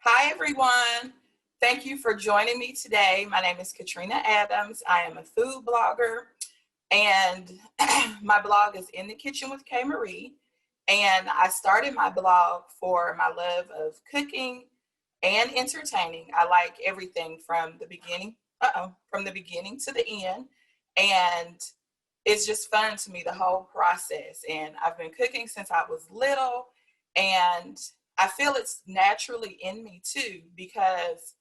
Hi, everyone. Thank you for joining me today. My name is Katrina Adams. I am a food blogger, and my blog is In the Kitchen with K. Marie. And I started my blog for my love of cooking and entertaining. I like everything from the beginning to the end. And it's just fun to me, the whole process. And I've been cooking since I was little, and I feel it's naturally in me too, because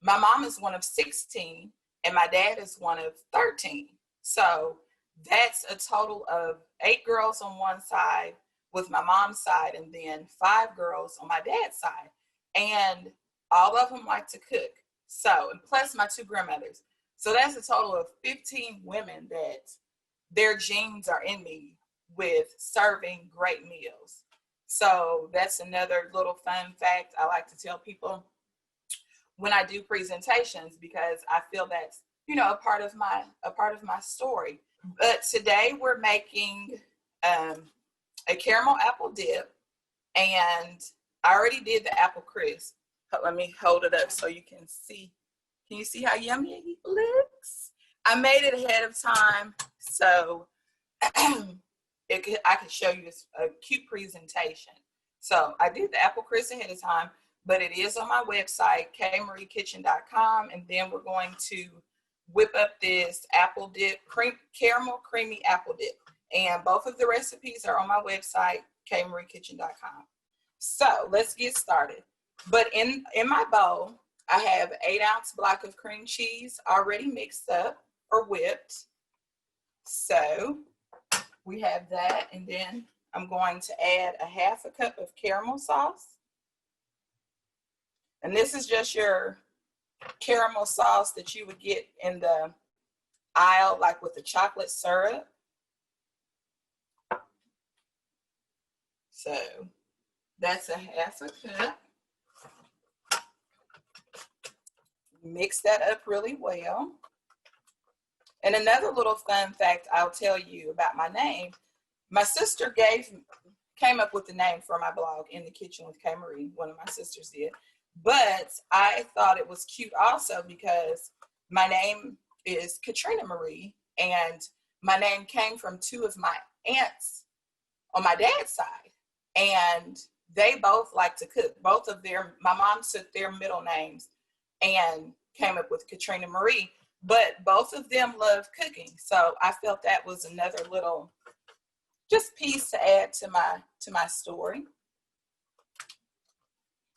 my mom is one of 16 and my dad is one of 13. So that's a total of 8 girls on one side with my mom's side, and then 5 girls on my dad's side. And all of them like to cook. So, and plus my 2 grandmothers. So that's a total of 15 women that their genes are in me with serving great meals. So that's another little fun fact I like to tell people when I do presentations, because I feel that's, a part of my story. But today we're making a caramel apple dip, and I already did the apple crisp. Let me hold it up so you can see. Can you see how yummy it looks? I made it ahead of time so I could show you a cute presentation. So I did the apple crisp ahead of time, but it is on my website, kmariekitchen.com, and then we're going to whip up this apple dip, caramel creamy apple dip. And both of the recipes are on my website, kmariekitchen.com. So let's get started. But in my bowl, I have 8-ounce block of cream cheese already mixed up or whipped. So we have that, and then I'm going to add a 1/2 cup of caramel sauce. And this is just your caramel sauce that you would get in the aisle, like with the chocolate syrup. So that's a 1/2 cup. Mix that up really well. And another little fun fact I'll tell you about my name. My sister came up with the name for my blog, In the Kitchen with K. Marie. One of my sisters did. But I thought it was cute also because my name is Katrina Marie, and my name came from 2 of my aunts on my dad's side. And they both like to cook. My mom took their middle names and came up with Katrina Marie, but both of them love cooking. So I felt that was another little just piece to add to my story.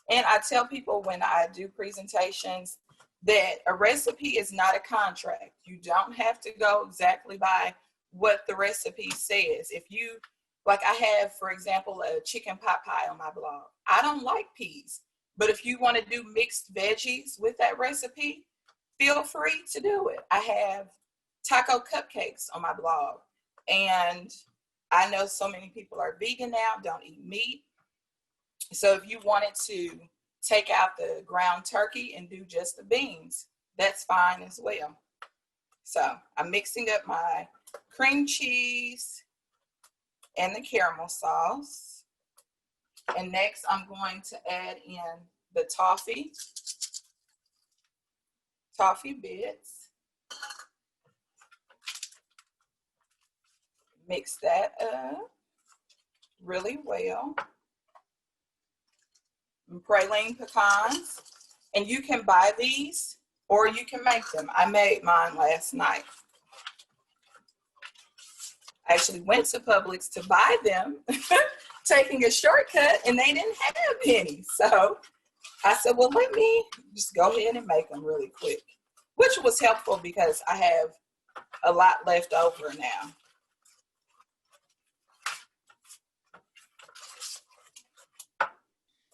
And I tell people when I do presentations that a recipe is not a contract. You don't have to go exactly by what the recipe says. If you, like I have, for example, a chicken pot pie on my blog. I don't like peas, but if you want to do mixed veggies with that recipe, feel free to do it. I have taco cupcakes on my blog, and I know so many people are vegan now, don't eat meat. So if you wanted to take out the ground turkey and do just the beans, that's fine as well. So I'm mixing up my cream cheese and the caramel sauce. And next I'm going to add in the toffee bits. Mix that up really well. Praline pecans, and you can buy these or you can make them. I made mine last night. I actually went to Publix to buy them, taking a shortcut, and they didn't have any. So I said, well, let me just go ahead and make them really quick, which was helpful because I have a lot left over now.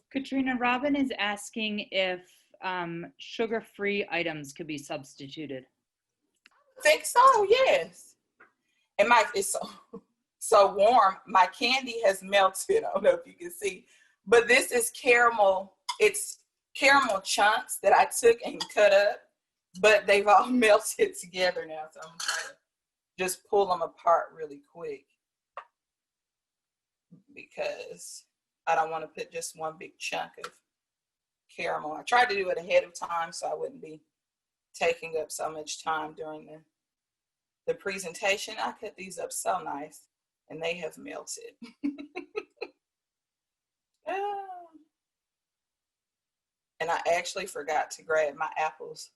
Katrina, Robin is asking if sugar-free items could be substituted. I think so, yes. And it's so warm. My candy has melted. I don't know if you can see, but this is caramel. It's caramel chunks that I took and cut up, but they've all melted together now. So I'm trying to just pull them apart really quick because I don't want to put just one big chunk of caramel. I tried to do it ahead of time so I wouldn't be taking up so much time during the presentation. I cut these up so nice and they have melted. And I actually forgot to grab my apples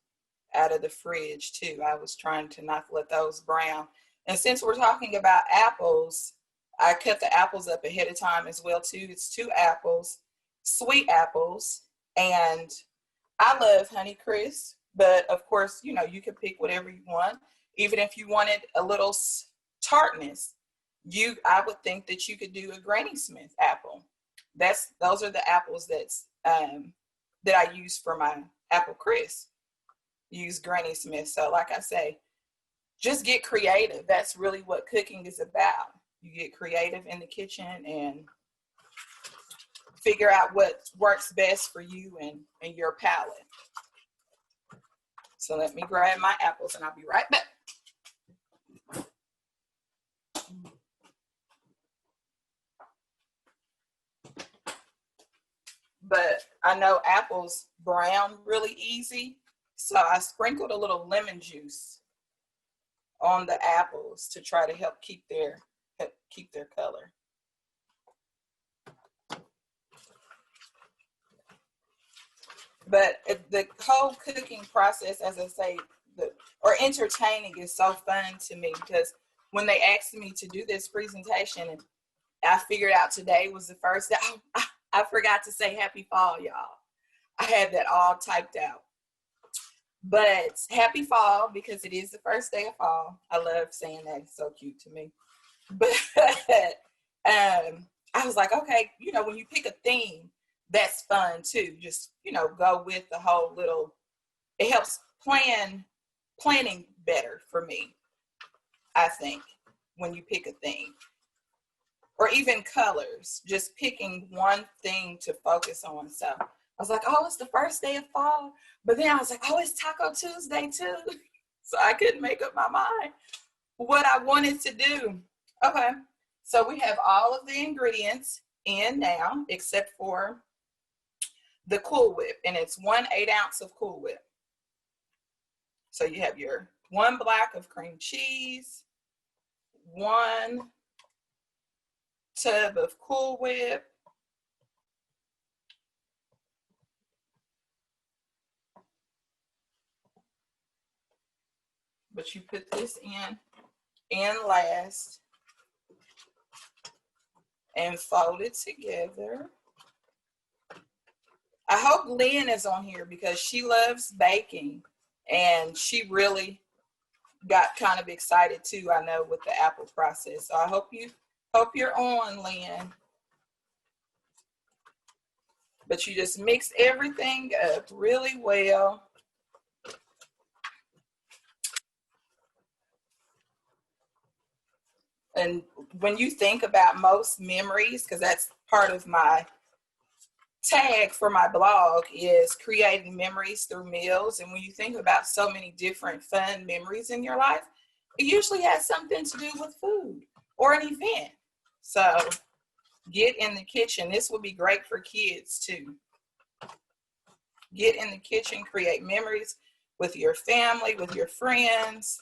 out of the fridge too. I was trying to not let those brown. And since we're talking about apples, I cut the apples up ahead of time as well too. It's 2 apples, sweet apples, and I love Honeycrisp, but of course, you know, you can pick whatever you want. Even if you wanted a little tartness, I would think that you could do a Granny Smith apple. Those are the apples that I use for my apple crisp. Use Granny Smith. So like I say, just get creative. That's really what cooking is about. You get creative in the kitchen and figure out what works best for you and your palate. So let me grab my apples and I'll be right back. But I know apples brown really easy, so I sprinkled a little lemon juice on the apples to try to help keep their color. But the whole cooking process, as I say, or entertaining is so fun to me, because when they asked me to do this presentation, and I figured out today was the first day, I forgot to say happy fall, y'all. I had that all typed out. But happy fall, because it is the first day of fall. I love saying that. It's so cute to me. But I was like, okay, you know, when you pick a theme, that's fun too. Just, you know, go with the whole little, it helps planning better for me, I think, when you pick a theme. Or even colors, just picking one thing to focus on. So I was like, oh, it's the first day of fall. But then I was like, oh, it's Taco Tuesday too. So I couldn't make up my mind what I wanted to do. Okay, so we have all of the ingredients in now, except for the Cool Whip, and it's 1 8-ounce of Cool Whip. So you have your 1 block of cream cheese, 1 tub of Cool Whip, but you put this in last and fold it together. I hope Lynn is on here because she loves baking and she really got kind of excited too, I know, with the apple process. So I hope you're on, Lynn. But you just mix everything up really well. And when you think about most memories, because that's part of my tag for my blog, is creating memories through meals. And when you think about so many different fun memories in your life, it usually has something to do with food or an event. So get in the kitchen. This would be great for kids too. Get in the kitchen, create memories with your family, with your friends.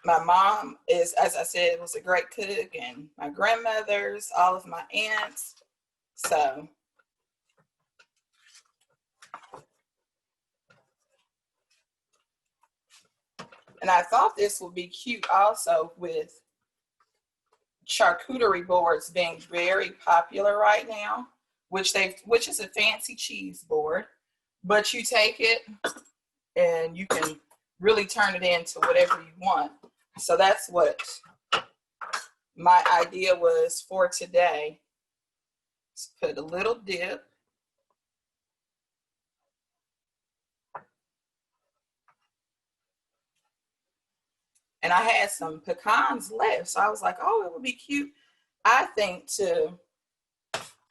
My mom is, as I said, was a great cook, and my grandmothers, all of my aunts. So and I thought this would be cute also with charcuterie boards being very popular right now, which is a fancy cheese board, but you take it and you can really turn it into whatever you want. So that's what my idea was for today. Let's put a little dip. And I had some pecans left, so I was like, oh, it would be cute, I think, to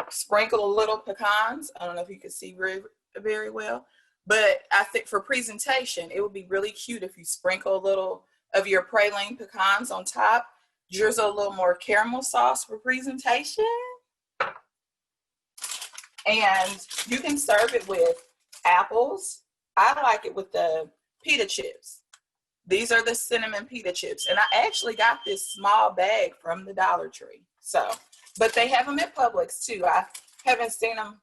sprinkle a little pecans. I don't know if you can see very, very well, but I think for presentation, it would be really cute if you sprinkle a little of your praline pecans on top, drizzle a little more caramel sauce for presentation. And you can serve it with apples. I like it with the pita chips. These are the cinnamon pita chips. And I actually got this small bag from the Dollar Tree. So, but they have them at Publix too. I haven't seen them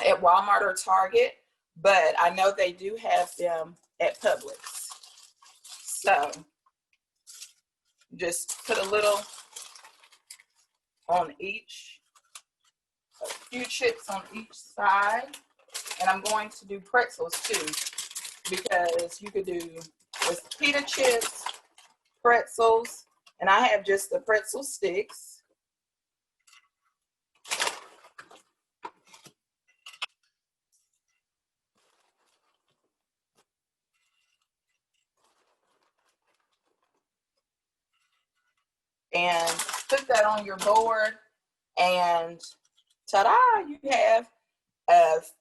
at Walmart or Target, but I know they do have them at Publix. So just put a little on each, a few chips on each side. And I'm going to do pretzels too, because you could do with pita chips, pretzels, and I have just the pretzel sticks. And put that on your board, and ta-da, you have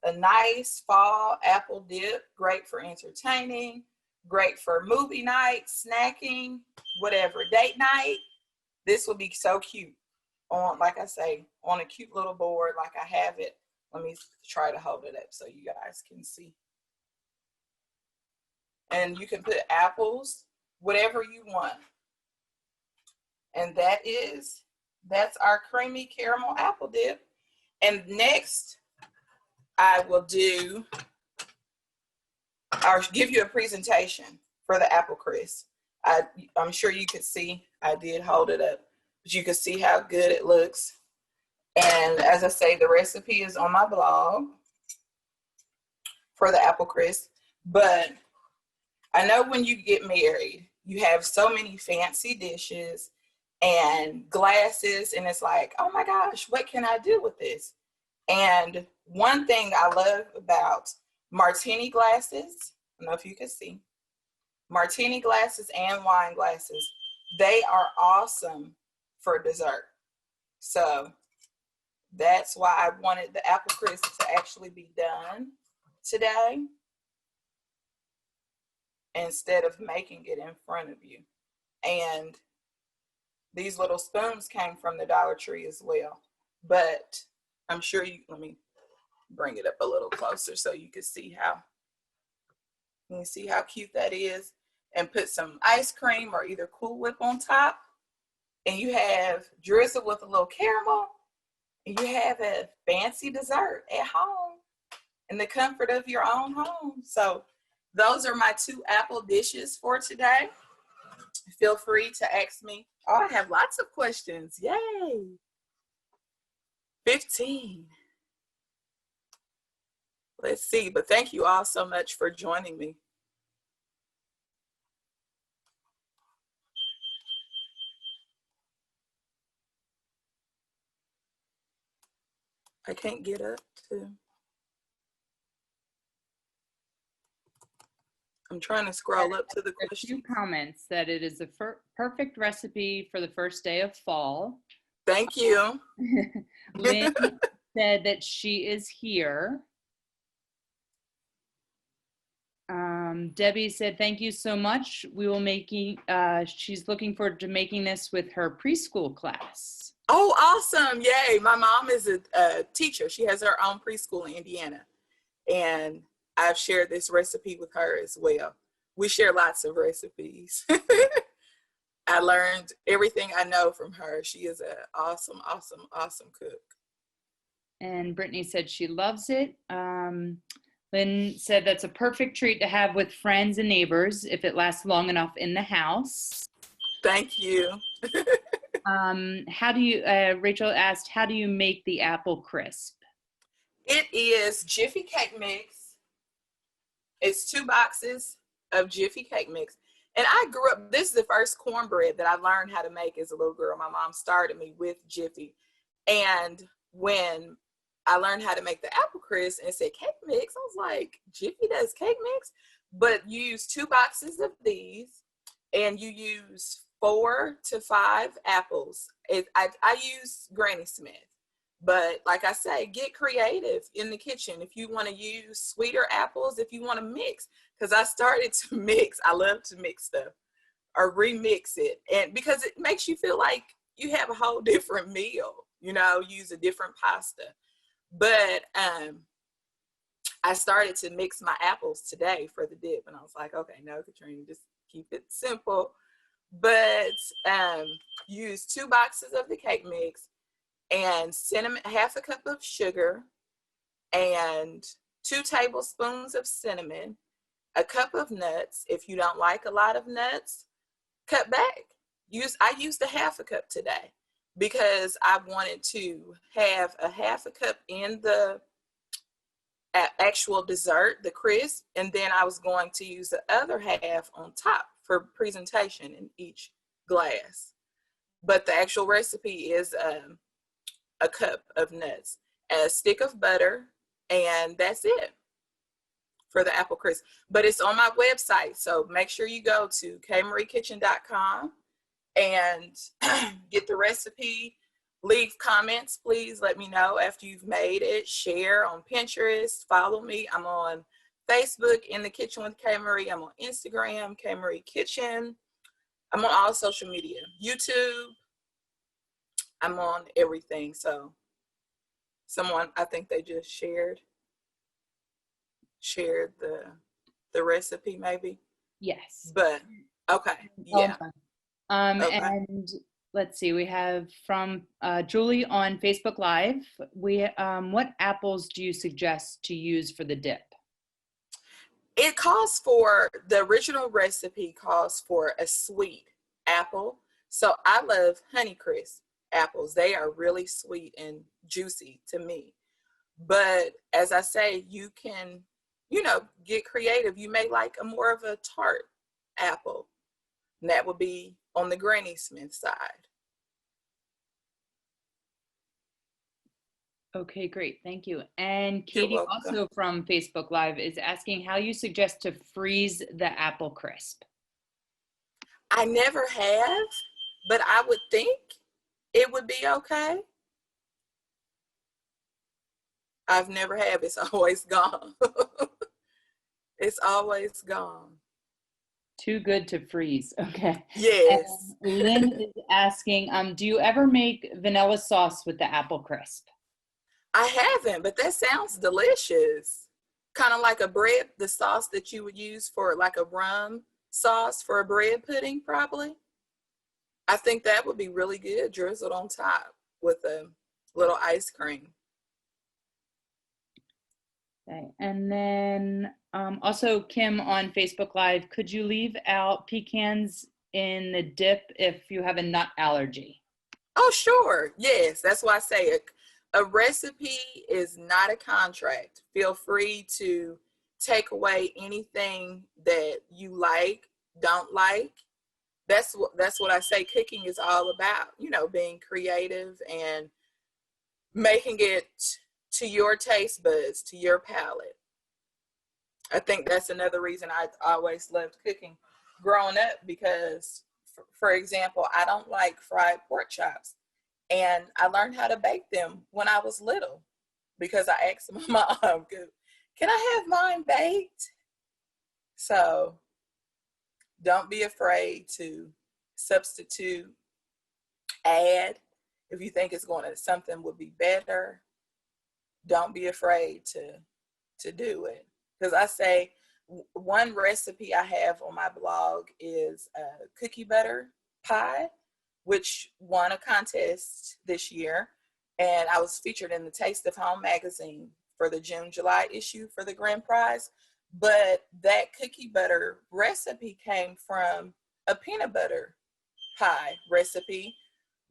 a nice fall apple dip, great for entertaining, great for movie night, snacking, whatever, date night. This will be so cute on, like I say, on a cute little board like I have it. Let me try to hold it up so you guys can see. And you can put apples, whatever you want. And that's our creamy caramel apple dip. And next, I will give you a presentation for the apple crisp. I'm sure you could see, I did hold it up, but you can see how good it looks. And as I say, the recipe is on my blog for the apple crisp. But I know when you get married, you have so many fancy dishes and glasses, and it's like, oh my gosh, what can I do with this? And one thing I love about martini glasses, I don't know if you can see, martini glasses and wine glasses, they are awesome for dessert. So that's why I wanted the apple crisp to actually be done today instead of making it in front of you. And these little spoons came from the Dollar Tree as well. But I'm sure let me bring it up a little closer so you can see how cute that is. And put some ice cream or either Cool Whip on top. And you have drizzle with a little caramel. And you have a fancy dessert at home in the comfort of your own home. So those are my 2 apple dishes for today. Feel free to ask me. Oh, I have lots of questions. Yay. 15. Let's see. But thank you all so much for joining me. I can't get up to. I'm trying to scroll up to the question. A few comments that it is a perfect recipe for the first day of fall. Thank you. Lynn said that she is here. Debbie said, thank you so much. We will she's looking forward to making this with her preschool class. Oh, awesome. Yay. My mom is a teacher. She has her own preschool in Indiana. And I've shared this recipe with her as well. We share lots of recipes. I learned everything I know from her. She is an awesome, awesome, awesome cook. And Brittany said she loves it. Lynn said that's a perfect treat to have with friends and neighbors if it lasts long enough in the house. Thank you. Rachel asked, how do you make the apple crisp? It is Jiffy Cake Mix. It's 2 boxes of Jiffy Cake Mix. And I grew up, this is the first cornbread that I learned how to make as a little girl. My mom started me with Jiffy. And when I learned how to make the apple crisp and it said cake mix, I was like, Jiffy does cake mix? But you use 2 boxes of these and you use 4 to 5 apples. I use Granny Smith. But like I say, get creative in the kitchen. If you want to use sweeter apples, if you want to mix, because I started to mix. I love to mix stuff or remix it. And because it makes you feel like you have a whole different meal, use a different pasta. But I started to mix my apples today for the dip, and I was like, okay, no, Katrina, just keep it simple. But use 2 boxes of the cake mix and cinnamon, half a cup of sugar, and 2 tablespoons of cinnamon, a cup of nuts. If you don't like a lot of nuts, cut back. I used a half a cup today because I wanted to have a half a cup in the actual dessert, the crisp, and then I was going to use the other half on top for presentation in each glass. But the actual recipe is a cup of nuts, a stick of butter, and that's it for the apple crisp. But it's on my website, so make sure you go to kmariekitchen.com and get the recipe. Leave comments, please. Let me know after you've made it. Share on Pinterest. Follow me. I'm on Facebook, In the Kitchen with K. Marie. I'm on Instagram, K. Marie Kitchen. I'm on all social media. YouTube. I'm on everything. So someone, I think they just shared the recipe maybe. Yes. But okay. Yeah. Okay. And let's see, we have from Julie on Facebook Live. What apples do you suggest to use for the dip? It calls for, the original recipe calls for a sweet apple. So I love Honeycrisp apples. They are really sweet and juicy to me. But as I say, you can, get creative. You may like a more of a tart apple. And that would be on the Granny Smith side. Okay, great. Thank you. And Katie, also from Facebook Live, is asking how you suggest to freeze the apple crisp. I never have, but I would think it would be okay. I've never have. It's always gone. It's always gone. Too good to freeze. Okay. Yes. Lynn is asking, do you ever make vanilla sauce with the apple crisp? I haven't, but that sounds delicious. Kind of like a bread, the sauce that you would use for like a rum sauce for a bread pudding, probably. I think that would be really good, drizzled on top with a little ice cream. Okay. And then also Kim on Facebook Live, could you leave out pecans in the dip if you have a nut allergy? Oh, sure. Yes, that's why I say it. A recipe is not a contract. Feel free to take away anything that you like, don't like. That's what I say cooking is all about, being creative and making it to your taste buds, to your palate. I think that's another reason I always loved cooking growing up because, for example, I don't like fried pork chops. And I learned how to bake them when I was little because I asked my mom, can I have mine baked? So don't be afraid to substitute, add. If you think something would be better, don't be afraid to do it. Because I say one recipe I have on my blog is a cookie butter pie, which won a contest this year. And I was featured in the Taste of Home magazine for the June-July issue for the grand prize. But that cookie butter recipe came from a peanut butter pie recipe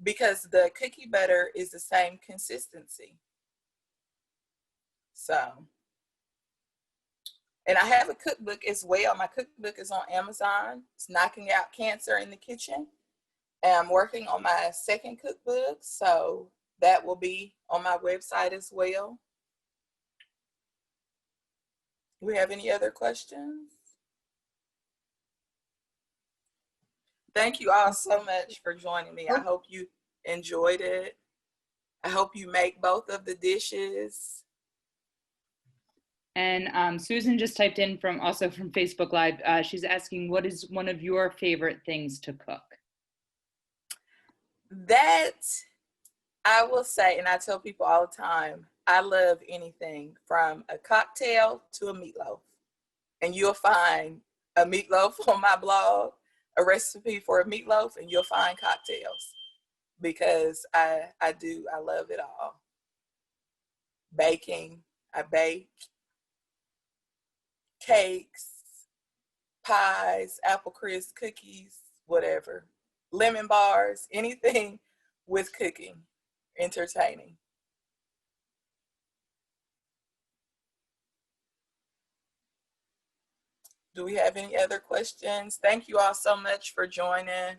because the cookie butter is the same consistency. So, and I have a cookbook as well. My cookbook is on Amazon. It's Knocking Out Cancer in the Kitchen. And I'm working on my second cookbook, so that will be on my website as well. Do we have any other questions? Thank you all so much for joining me. I hope you enjoyed it. I hope you make both of the dishes. And Susan just typed in from Facebook Live. She's asking, what is one of your favorite things to cook? That I will say, and I tell people all the time, I love anything from a cocktail to a meatloaf. And you'll find a meatloaf on my blog, a recipe for a meatloaf, and you'll find cocktails because I love it all. Baking, I bake cakes, pies, apple crisp, cookies, whatever. Lemon bars, anything with cooking, entertaining. Do we have any other questions? Thank you all so much for joining.